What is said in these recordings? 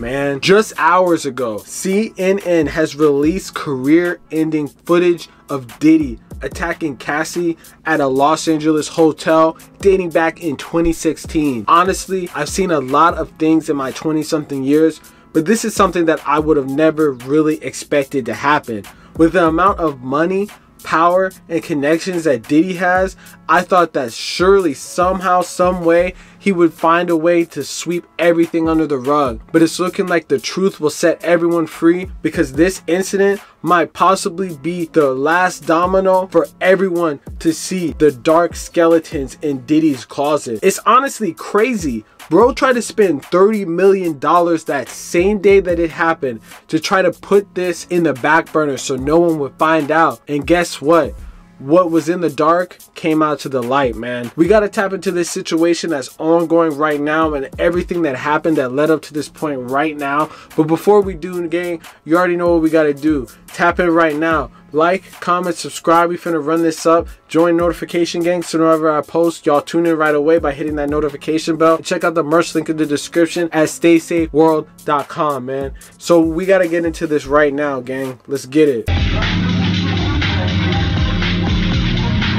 man. Just hours ago, CNN has released career-ending footage of Diddy attacking Cassie at a Los Angeles hotel dating back in 2016. Honestly, I've seen a lot of things in my 20-something years, but this is something that I would have never really expected to happen. With the amount of money, power, and connections that Diddy has, I thought that surely somehow, some way, he would find a way to sweep everything under the rug. But it's looking like the truth will set everyone free, because this incident might possibly be the last domino for everyone to see the dark skeletons in Diddy's closet. It's honestly crazy. Bro tried to spend $30 million that same day that it happened to try to put this in the back burner so no one would find out. And guess what? What was in the dark came out to the light, man. We got to tap into this situation that's ongoing right now and everything that happened that led up to this point right now. But before we do, gang, you already know what we got to do. Tap in right now. Like, comment, subscribe. We finna run this up. Join notification gang so whenever I post, y'all tune in right away by hitting that notification bell. And check out the merch link in the description at staysafeworld.com, man. So we got to get into this right now, gang. Let's get it.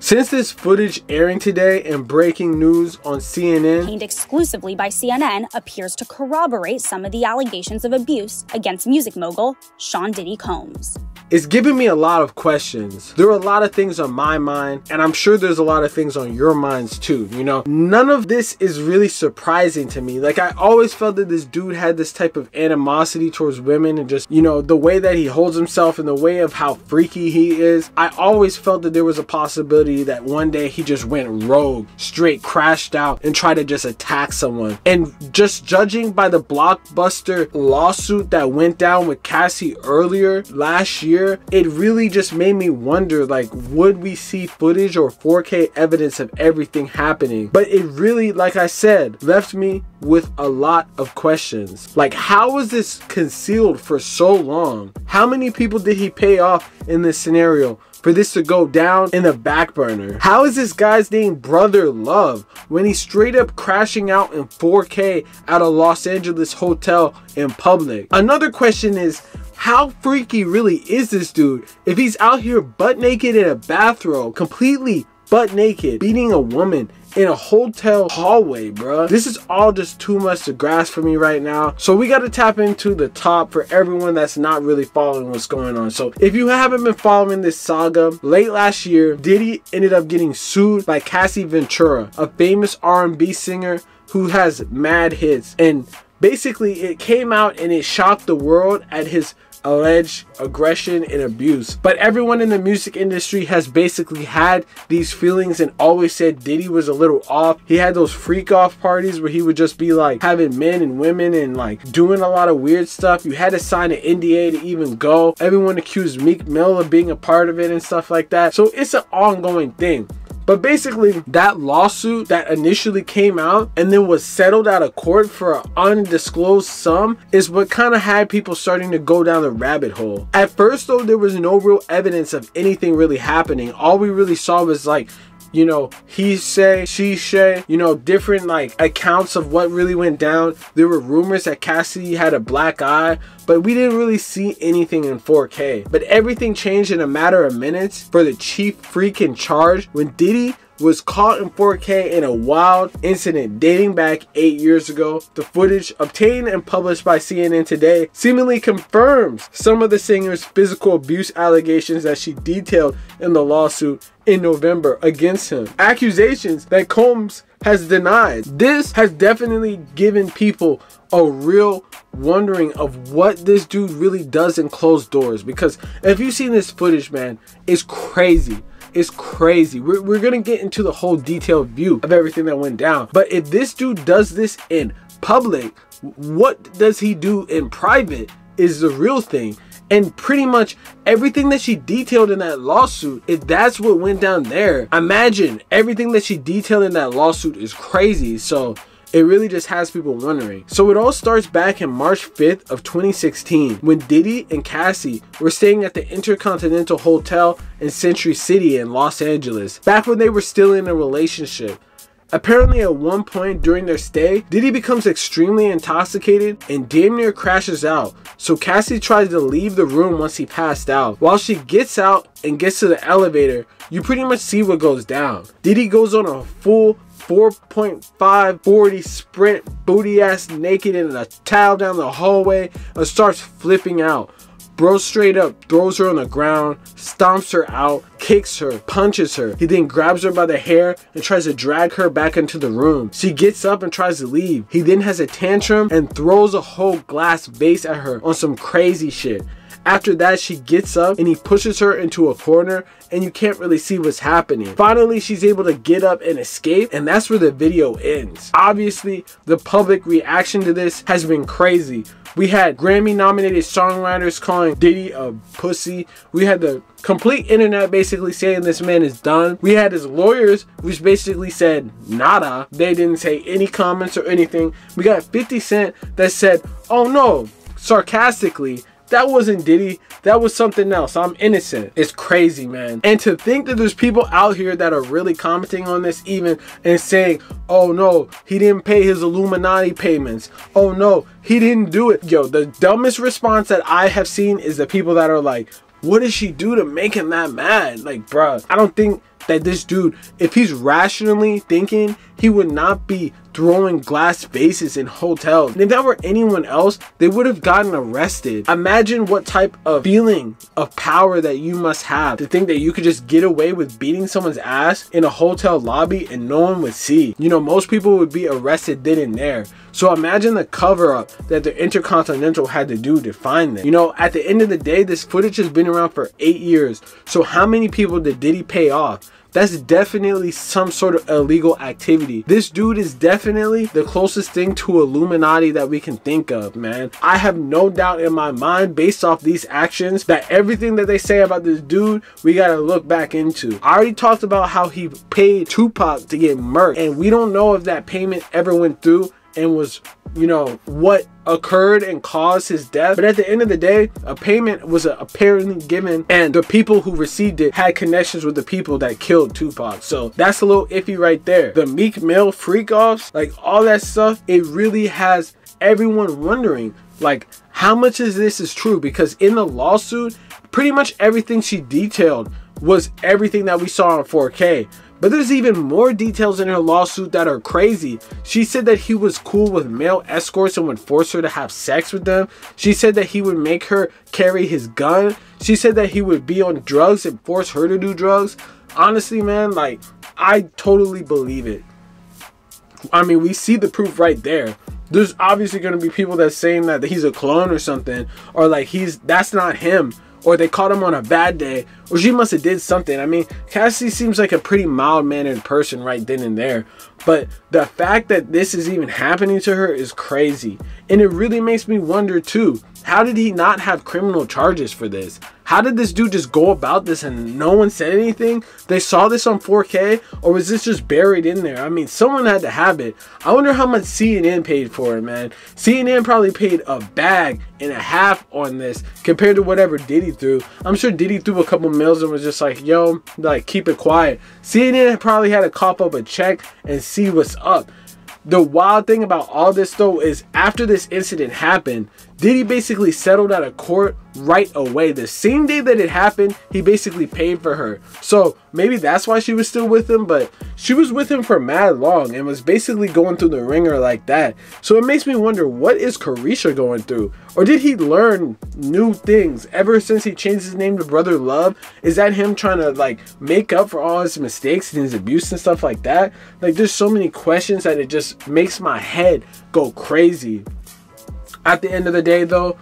Since this footage airing today and breaking news on CNN, obtained exclusively by CNN, appears to corroborate some of the allegations of abuse against music mogul Sean Diddy Combs. it's giving me a lot of questions. There are a lot of things on my mind, and I'm sure there's a lot of things on your minds too, you know? None of this is really surprising to me. Like, I always felt that this dude had this type of animosity towards women, and just, you know, the way that he holds himself and the way of how freaky he is. I always felt that there was a possibility that one day he just went rogue, straight crashed out and tried to just attack someone. And just judging by the blockbuster lawsuit that went down with Cassie earlier last year, it really just made me wonder, like, would we see footage or 4K evidence of everything happening? But it really, like I said, left me with a lot of questions. Like, how was this concealed for so long? How many people did he pay off in this scenario for this to go down in the back burner? How is this guy's name Brother Love when he's straight up crashing out in 4K at a Los Angeles hotel in public? Another question is, how freaky really is this dude if he's out here butt naked in a bathrobe, completely butt naked, beating a woman in a hotel hallway, bruh? This is all just too much to grasp for me right now. So we got to tap into the top for everyone that's not really following what's going on. So if you haven't been following this saga, late last year, Diddy ended up getting sued by Cassie Ventura, a famous R&B singer who has mad hits. And basically it came out and it shocked the world at his alleged aggression and abuse. But everyone in the music industry has basically had these feelings and always said Diddy was a little off. He had those freak off parties where he would just be like having men and women and like doing a lot of weird stuff. You had to sign an NDA to even go. Everyone accused Meek Mill of being a part of it and stuff like that. So it's an ongoing thing. But basically, that lawsuit that initially came out and then was settled out of court for an undisclosed sum is what kind of had people starting to go down the rabbit hole. At first though, there was no real evidence of anything really happening. All we really saw was like, you know, he say, she say, you know, different like accounts of what really went down. There were rumors that Cassie had a black eye, but we didn't really see anything in 4K. But everything changed in a matter of minutes for the chief freak in charge when Diddy was caught in 4K in a wild incident dating back 8 years ago. The footage obtained and published by CNN today seemingly confirms some of the singer's physical abuse allegations that she detailed in the lawsuit in November against him. Accusations that Combs has denied. This has definitely given people a real wondering of what this dude really does in closed doors, because if you've seen this footage, man, it's crazy. It's crazy. We're gonna get into the whole detailed view of everything that went down. But if this dude does this in public, what does he do in private is the real thing. And pretty much everything that she detailed in that lawsuit, if that's what went down there, imagine everything that she detailed in that lawsuit is crazy. So it really just has people wondering. So it all starts back in March 5th of 2016 when Diddy and Cassie were staying at the Intercontinental Hotel in Century City in Los Angeles, back when they were still in a relationship. Apparently at one point during their stay, Diddy becomes extremely intoxicated and damn near crashes out. So Cassie tries to leave the room once he passed out. While she gets out and gets to the elevator, you pretty much see what goes down. Diddy goes on a full 4.540 sprint, booty ass naked in a towel down the hallway, and starts flipping out. Bro straight up throws her on the ground, stomps her out, kicks her, punches her. He then grabs her by the hair and tries to drag her back into the room. She gets up and tries to leave. He then has a tantrum and throws a whole glass vase at her on some crazy shit. After that, she gets up and he pushes her into a corner and you can't really see what's happening. Finally, she's able to get up and escape, and that's where the video ends. Obviously, the public reaction to this has been crazy. We had Grammy-nominated songwriters calling Diddy a pussy. We had the complete internet basically saying this man is done. We had his lawyers, which basically said nada. They didn't say any comments or anything. We got 50 Cent that said, oh no, sarcastically, that wasn't Diddy, that was something else, I'm innocent. It's crazy, man. And to think that there's people out here that are really commenting on this even and saying, oh no, he didn't pay his Illuminati payments. Oh no, he didn't do it. Yo, the dumbest response that I have seen is the people that are like, what did she do to make him that mad? Like, bruh, I don't think that this dude, if he's rationally thinking, he would not be throwing glass vases in hotels. And if that were anyone else, they would have gotten arrested. Imagine what type of feeling of power that you must have to think that you could just get away with beating someone's ass in a hotel lobby and no one would see. You know, most people would be arrested then and there. So imagine the cover up that the Intercontinental had to do to find them. You know, at the end of the day, this footage has been around for 8 years. So how many people did Diddy pay off? That's definitely some sort of illegal activity. This dude is definitely the closest thing to Illuminati that we can think of, man. I have no doubt in my mind, based off these actions, that everything that they say about this dude, we gotta look back into. I already talked about how he paid Tupac to get murked, and we don't know if that payment ever went through and was, you know, what occurred and caused his death. But at the end of the day, a payment was apparently given, and the people who received it had connections with the people that killed Tupac. So that's a little iffy right there. The Meek Mill freak offs, like all that stuff, it really has everyone wondering, like, how much of this is true? Because in the lawsuit, pretty much everything she detailed was everything that we saw on 4K. But there's even more details in her lawsuit that are crazy. She said that he was cool with male escorts and would force her to have sex with them. She said that he would make her carry his gun. She said that he would be on drugs and force her to do drugs. Honestly, man, like, I totally believe it. I mean, we see the proof right there. There's obviously going to be people that's saying that he's a clone or something, or like that's not him, or they caught him on a bad day, or she must have did something. I mean, Cassie seems like a pretty mild-mannered person right then and there, but the fact that this is even happening to her is crazy. And it really makes me wonder too, how did he not have criminal charges for this? How did this dude just go about this and no one said anything? They saw this on 4K, or was this just buried in there? I mean, someone had to have it. I wonder how much CNN paid for it, man. CNN probably paid a bag and a half on this compared to whatever Diddy threw. I'm sure Diddy threw a couple mils and was just like, yo, like, keep it quiet. CNN probably had to cough up a check and see what's up. The wild thing about all this though is after this incident happened, Diddy basically settled out of court right away. The same day that it happened, he basically paid for her. So maybe that's why she was still with him, but she was with him for mad long and was basically going through the ringer like that. So it makes me wonder, what is Carisha going through? Or did he learn new things ever since he changed his name to Brother Love? Is that him trying to like make up for all his mistakes and his abuse and stuff like that? Like, there's so many questions that it just makes my head go crazy. At the end of the day though,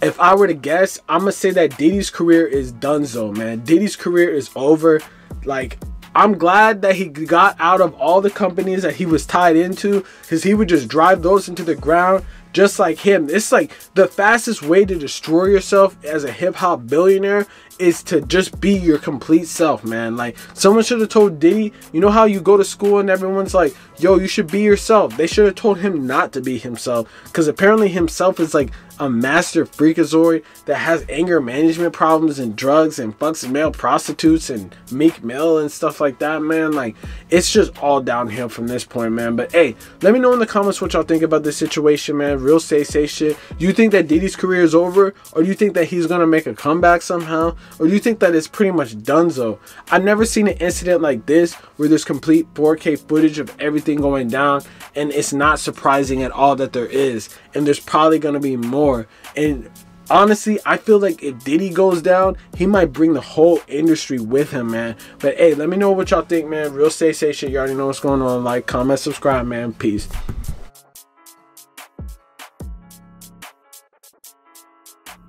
if I were to guess, I'm gonna say that Diddy's career is donezo, man. Diddy's career is over. Like, I'm glad that he got out of all the companies that he was tied into, because he would just drive those into the ground just like him. It's like the fastest way to destroy yourself as a hip-hop billionaire is to just be your complete self, man. Like, someone should have told Diddy, you know how you go to school and everyone's like, yo, you should be yourself. They should have told him not to be himself, because apparently himself is like a master freakazoid that has anger management problems and drugs and fucks male prostitutes and Meek Mill and stuff like that, man. Like, it's just all downhill from this point, man. But hey, let me know in the comments what y'all think about this situation, man. Real say shit. Do you think that Diddy's career is over, or do you think that he's gonna make a comeback somehow, or do you think that it's pretty much donezo? I've never seen an incident like this where there's complete 4K footage of everything going down, and it's not surprising at all that there is, and there's probably gonna be more. And honestly, I feel like if Diddy goes down, he might bring the whole industry with him, man. But hey, let me know what y'all think, man. Real say shit. You already know what's going on. Like, comment, subscribe, man. Peace.